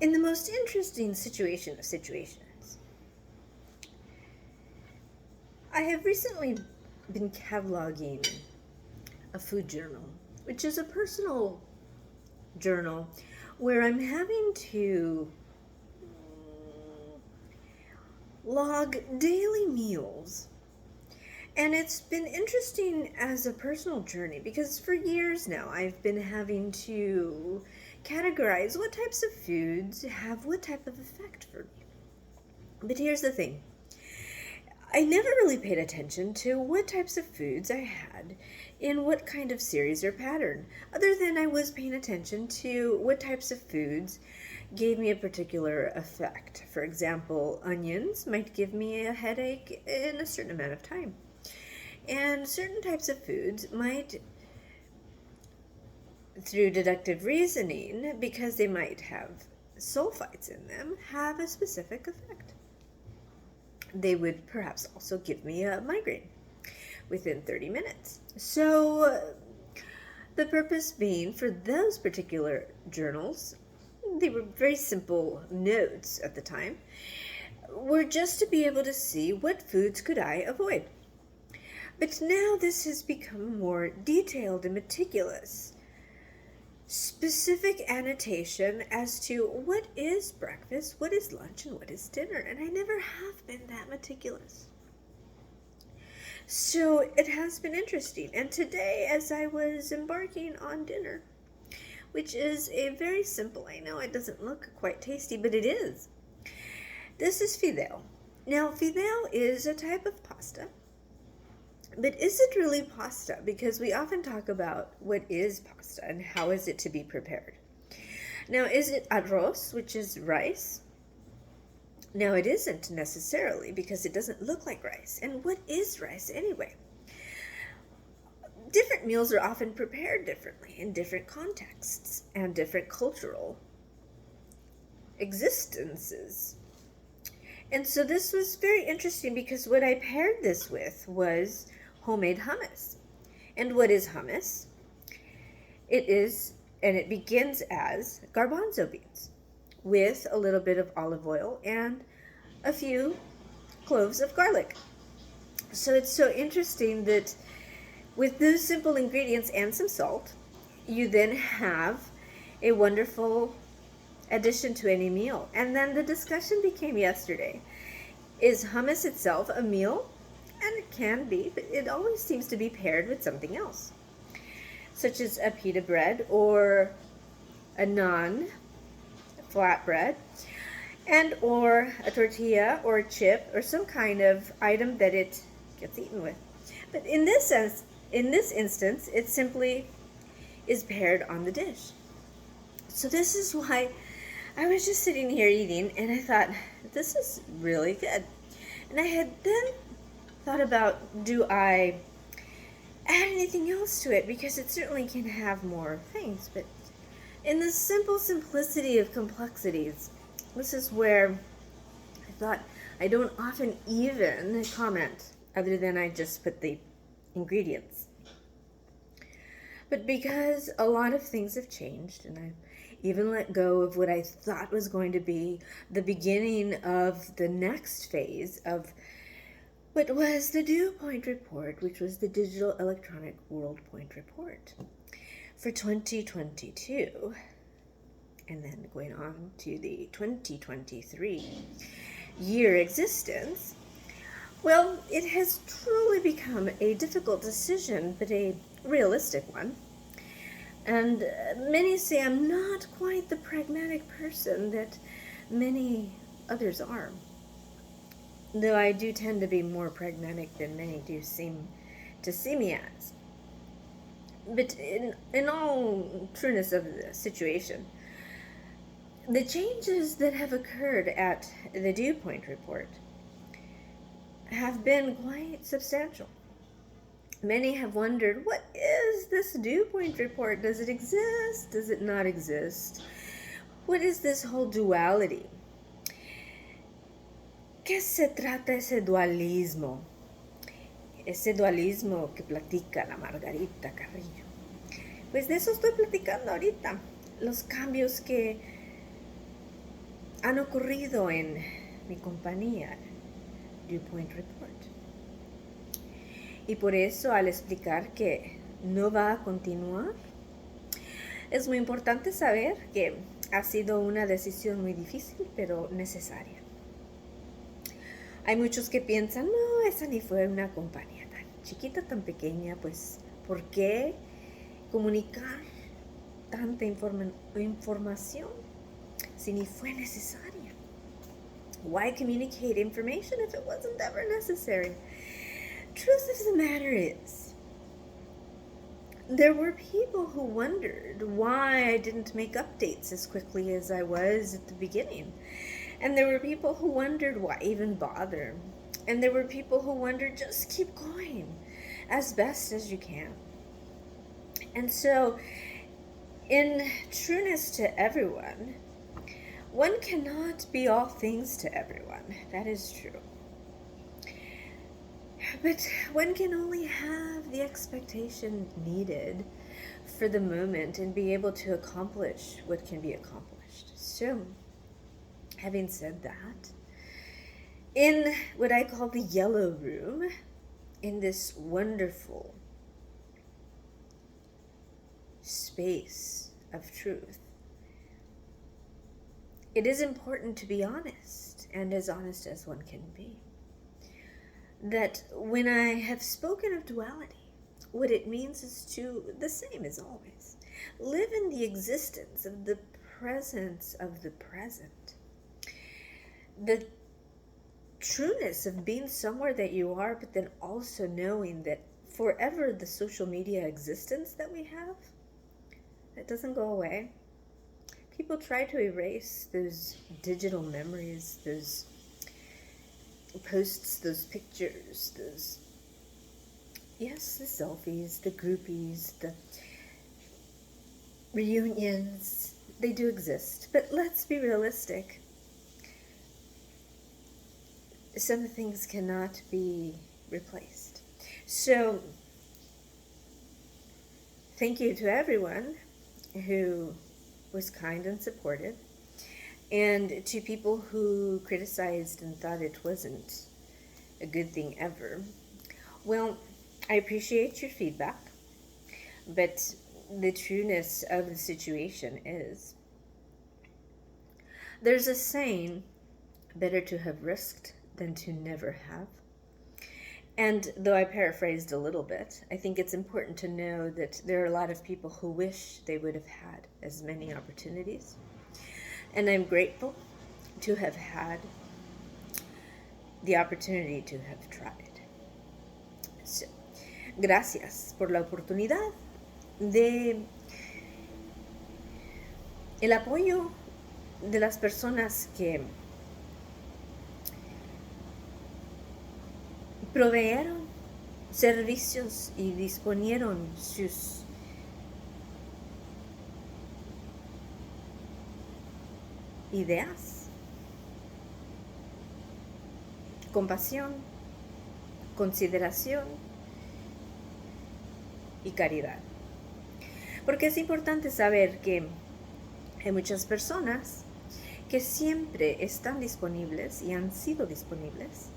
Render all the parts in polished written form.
in the most interesting situation of situations, I have recently been cataloging a food journal, which is a personal journal where I'm having to log daily meals. And it's been interesting as a personal journey because for years now I've been having to categorize what types of foods have what type of effect for me. But here's the thing. I never really paid attention to what types of foods I had in what kind of series or pattern, other than I was paying attention to what types of foods gave me a particular effect. For example, onions might give me a headache in a certain amount of time. And certain types of foods might, through deductive reasoning, because they might have sulfites in them, have a specific effect. They would perhaps also give me a migraine within 30 minutes. So the purpose being for those particular journals, they were very simple notes at the time, were just to be able to see what foods could I avoid. But now this has become more detailed and meticulous. Specific annotation as to what is breakfast, what is lunch, and what is dinner. And I never have been that meticulous. So it has been interesting. And today, as I was embarking on dinner, which is a very simple, I know it doesn't look quite tasty, but it is. This is fideo. Now, fideo is a type of pasta. But is it really pasta? Because we often talk about what is pasta and how is it to be prepared. Now, is it arroz, which is rice? Now, it isn't necessarily because it doesn't look like rice. And what is rice anyway? Different meals are often prepared differently in different contexts and different cultural existences. And so this was very interesting because what I paired this with was homemade hummus. And what is hummus? It is, and it begins as garbanzo beans with a little bit of olive oil and a few cloves of garlic. So it's so interesting that with those simple ingredients and some salt, you then have a wonderful addition to any meal. And then the discussion became yesterday, is hummus itself a meal? And it can be, but it always seems to be paired with something else, such as a pita bread or a naan, flatbread, and or a tortilla or a chip or some kind of item that it gets eaten with. But in this instance, it simply is paired on the dish. So this is why I was just sitting here eating, and I thought, this is really good. And I had then thought about, do I add anything else to it? Because it certainly can have more things. But in the simple simplicity of complexities, this is where I thought I don't often even comment other than I just put the ingredients. But because a lot of things have changed, and I've even let go of what I thought was going to be the beginning of the next phase of what was the Dew Point Report, which was the Digital Electronic World Point Report for 2022, and then going on to the 2023 year existence. Well, it has truly become a difficult decision, but a realistic one. And many say I'm not quite the pragmatic person that many others are. Though I do tend to be more pragmatic than many do seem to see me as. But in all trueness of the situation, the changes that have occurred at the Dew Point Report have been quite substantial. Many have wondered, what is this Dew Point Report? Does it exist? Does it not exist? What is this whole duality? ¿Qué se trata ese dualismo? Ese dualismo que platica la Margarita Carrillo. Pues de eso estoy platicando ahorita. Los cambios que han ocurrido en mi compañía, Viewpoint Report. Y por eso, al explicar que no va a continuar, es muy importante saber que ha sido una decisión muy difícil, pero necesaria. Hay muchos que piensan, no, esa ni fue una compañía tan chiquita, tan pequeña, pues, ¿por qué comunicar tanta información si ni fue necesaria? Why communicate information if it wasn't ever necessary? Truth of the matter is, there were people who wondered why I didn't make updates as quickly as I was at the beginning. And there were people who wondered why even bother. And there were people who wondered, just keep going as best as you can. And so, in trueness to everyone, one cannot be all things to everyone. That is true. But one can only have the expectation needed for the moment and be able to accomplish what can be accomplished. So, having said that, in what I call the yellow room, in this wonderful space of truth, it is important to be honest, and as honest as one can be. That when I have spoken of duality, what it means is to, the same as always, live in the existence of the presence of the present. The trueness of being somewhere that you are, but then also knowing that forever the social media existence that we have, that doesn't go away. People try to erase those digital memories, those posts, those pictures, those, yes, the selfies, the groupies, the reunions. They do exist, but let's be realistic. Some things cannot be replaced. So, thank you to everyone who was kind and supportive, and to people who criticized and thought it wasn't a good thing ever. Well, I appreciate your feedback, but the trueness of the situation is, there's a saying, better to have risked than to never have. And though I paraphrased a little bit, I think it's important to know that there are a lot of people who wish they would have had as many opportunities. And I'm grateful to have had the opportunity to have tried. So, gracias por la oportunidad de el apoyo de las personas que proveyeron servicios y disponieron sus ideas, compasión, consideración y caridad. Porque es importante saber que hay muchas personas que siempre están disponibles y han sido disponibles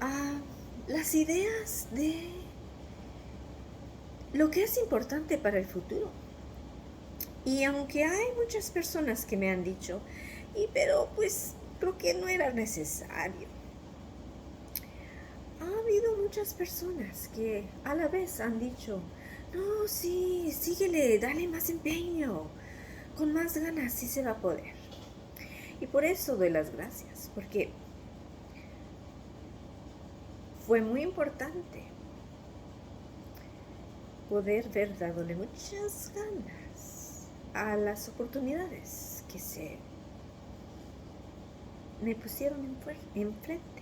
a las ideas de lo que es importante para el futuro. Y aunque hay muchas personas que me han dicho, pero pues creo que no era necesario, ha habido muchas personas que a la vez han dicho, no, sí, síguele, dale más empeño, con más ganas sí se va a poder. Y por eso doy las gracias, porque fue muy importante poder ver dándole muchas ganas a las oportunidades que se me pusieron enfrente.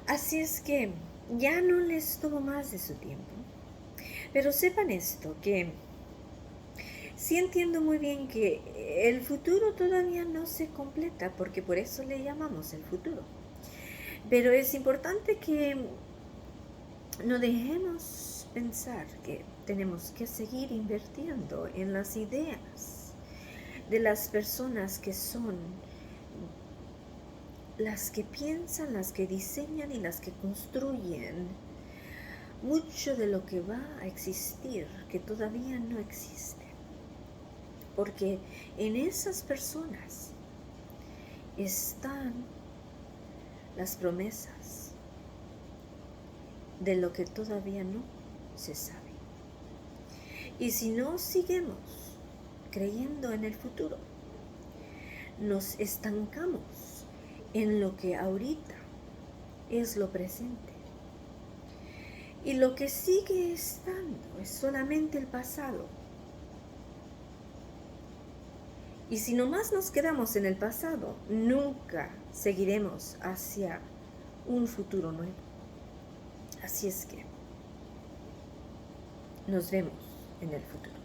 Así es que ya no les tomo más de su tiempo, pero sepan esto, que sí entiendo muy bien que el futuro todavía no se completa, porque por eso le llamamos el futuro. Pero es importante que no dejemos pensar que tenemos que seguir invirtiendo en las ideas de las personas que son las que piensan, las que diseñan y las que construyen mucho de lo que va a existir, que todavía no existe. Porque en esas personas están las promesas de lo que todavía no se sabe. Y si no seguimos creyendo en el futuro, nos estancamos en lo que ahorita es lo presente. Y lo que sigue estando es solamente el pasado. Y si nomás nos quedamos en el pasado, nunca seguiremos hacia un futuro nuevo. Así es que nos vemos en el futuro.